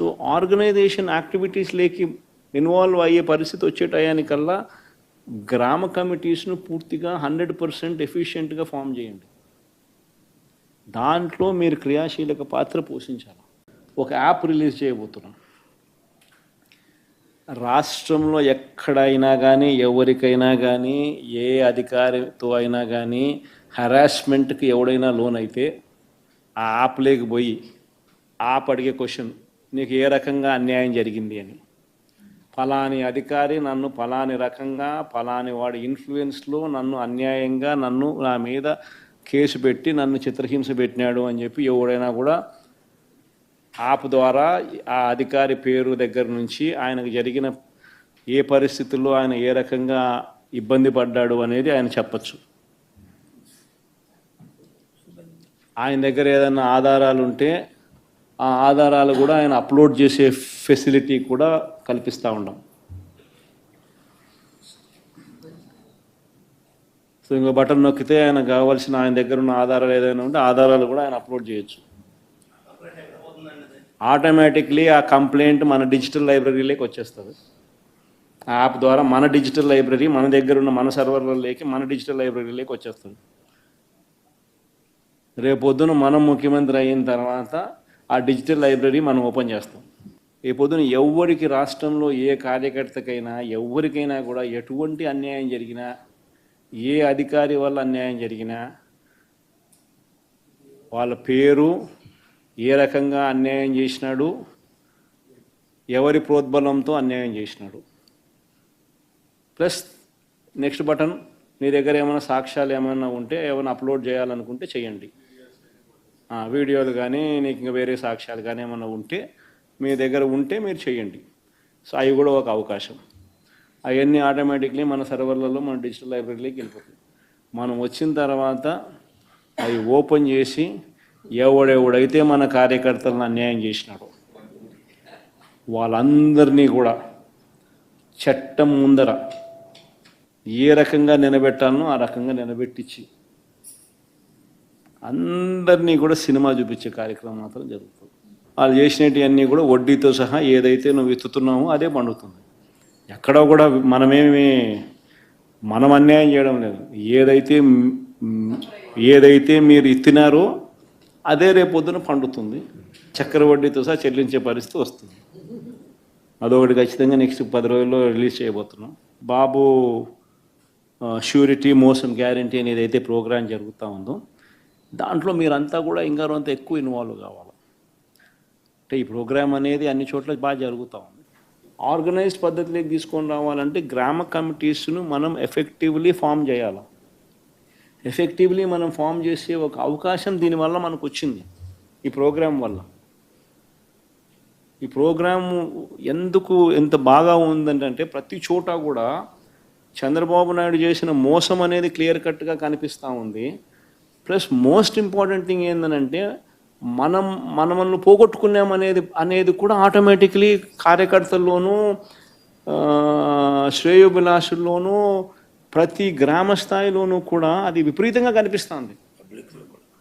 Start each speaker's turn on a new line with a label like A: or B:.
A: So organisation యాక్టివిటీస్లోకి involve అయ్యే పరిస్థితి వచ్చే టయానికల్లా గ్రామ కమిటీస్ను పూర్తిగా 100% ఎఫిషియెంట్గా ఫామ్ చేయండి. దాంట్లో మీరు క్రియాశీలక పాత్ర పోషించాలి. ఒక యాప్ రిలీజ్ చేయబోతున్నాం. రాష్ట్రంలో ఎక్కడైనా కానీ ఎవరికైనా కానీ ఏ అధికారితో అయినా కానీ హరాస్మెంట్కి ఎవడైనా లోన్ అయితే ఆ యాప్లోకి పోయి యాప్ అడిగే క్వశ్చన్, నీకు ఏ రకంగా అన్యాయం జరిగింది అని. ఫలాని అధికారి నన్ను ఫలాని రకంగా ఫలాని వాడి ఇన్ఫ్లుయెన్స్లో నన్ను అన్యాయంగా నా మీద కేసు పెట్టి నన్ను చిత్రహింస పెట్టినాడు అని చెప్పి ఎవడైనా కూడా యాప్ ద్వారా ఆ అధికారి పేరు దగ్గర నుంచి ఆయనకు జరిగిన ఏ పరిస్థితుల్లో ఆయన ఏ రకంగా ఇబ్బంది పడ్డాడు అనేది ఆయన చెప్పచ్చు. ఆయన దగ్గర ఏదైనా ఆధారాలు ఉంటే ఆ ఆధారాలు కూడా ఆయన అప్లోడ్ చేసే ఫెసిలిటీ కూడా కల్పిస్తూ ఉన్నాం. సో ఇంకో బటన్ నొక్కితే ఆయన కావాల్సిన ఆయన దగ్గర ఉన్న ఆధారాలు ఏదైనా ఉంటే ఆధారాలు కూడా ఆయన అప్లోడ్ చేయొచ్చు. ఆటోమేటిక్లీ ఆ కంప్లైంట్ మన డిజిటల్ లైబ్రరీలోకి వచ్చేస్తుంది. ఆ యాప్ ద్వారా మన డిజిటల్ లైబ్రరీ మన దగ్గర ఉన్న మన సర్వర్లలోకి మన డిజిటల్ లైబ్రరీలోకి వచ్చేస్తుంది. రేపొద్దున మనం ముఖ్యమంత్రి అయిన తర్వాత ఆ డిజిటల్ లైబ్రరీ మనం ఓపెన్ చేస్తాం. రేపొద్దున ఎవరికి రాష్ట్రంలో ఏ కార్యకర్తకైనా ఎవరికైనా కూడా ఎటువంటి అన్యాయం జరిగినా, ఏ అధికారి వల్ల అన్యాయం జరిగినా వాళ్ళ పేరు, ఏ రకంగా అన్యాయం చేసినాడు, ఎవరి ప్రోద్బలంతో అన్యాయం చేసినాడు, ప్లస్ నెక్స్ట్ బటన్ మీ దగ్గర ఏమైనా సాక్ష్యాలు ఏమైనా ఉంటే ఏమైనా అప్లోడ్ చేయాలనుకుంటే చేయండి. వీడియోలు కానీ నీకు ఇంకా వేరే సాక్ష్యాలు కానీ ఏమైనా ఉంటే మీ దగ్గర ఉంటే మీరు చేయండి. సో అవి కూడా ఒక అవకాశం. అవన్నీ ఆటోమేటిక్లీ మన సర్వర్లలో మన డిజిటల్ లైబ్రరీలోకి వెళ్ళిపోతుంది. మనం వచ్చిన తర్వాత అవి ఓపెన్ చేసి ఎవడెవడైతే మన కార్యకర్తలను అన్యాయం చేసినాడో వాళ్ళందరినీ కూడా చట్టం ముందర ఏ రకంగా నిలబెట్టాలనో ఆ రకంగా నిలబెట్టించి అందరినీ కూడా సినిమా చూపించే కార్యక్రమం మాత్రం జరుగుతుంది. వాళ్ళు చేసినవన్నీ కూడా వడ్డీతో సహా ఏదైతే నువ్వు ఎత్తుతున్నామో అదే పండుతుంది. ఎక్కడో కూడా మనం అన్యాయం చేయడం లేదు. ఏదైతే మీరు ఎత్తినారో అదే రేపొద్దున పండుతుంది. చక్కెర వడ్డీతో సహా చెల్లించే పరిస్థితి వస్తుంది. అదొకటి ఖచ్చితంగా నెక్స్ట్ 10 రోజుల్లో రిలీజ్ చేయబోతున్నాం. బాబు ష్యూరిటీ మోసం గ్యారంటీ అనేది అయితే ప్రోగ్రాం జరుగుతూ ఉందో దాంట్లో మీరంతా కూడా ఇంకా అంత ఎక్కువ ఇన్వాల్వ్ కావాలి. అంటే ఈ ప్రోగ్రాం అనేది అన్ని చోట్ల బాగా జరుగుతూ ఉంది. ఆర్గనైజ్డ్ పద్ధతిలోకి తీసుకొని రావాలంటే గ్రామ కమిటీస్ను మనం ఎఫెక్టివ్లీ ఫామ్ చేయాలి. ఎఫెక్టివ్లీ మనం ఫామ్ చేసే ఒక అవకాశం దీనివల్ల మనకు వచ్చింది ఈ ప్రోగ్రాం వల్ల. ఈ ప్రోగ్రాము ఎందుకు ఎంత బాగా ఉందంటే ప్రతి చోట కూడా చంద్రబాబు నాయుడు చేసిన మోసం అనేది క్లియర్ కట్గా కనిపిస్తూ ఉంది. ప్లస్ మోస్ట్ ఇంపార్టెంట్ థింగ్ ఏంటంటే మనల్ని పోగొట్టుకున్నామనేది కూడా ఆటోమేటిక్లీ కార్యకర్తల్లోనూ శ్రేయోభిలాషుల్లోనూ ప్రతి గ్రామ స్థాయిలోనూ కూడా అది విపరీతంగా కనిపిస్తుంది.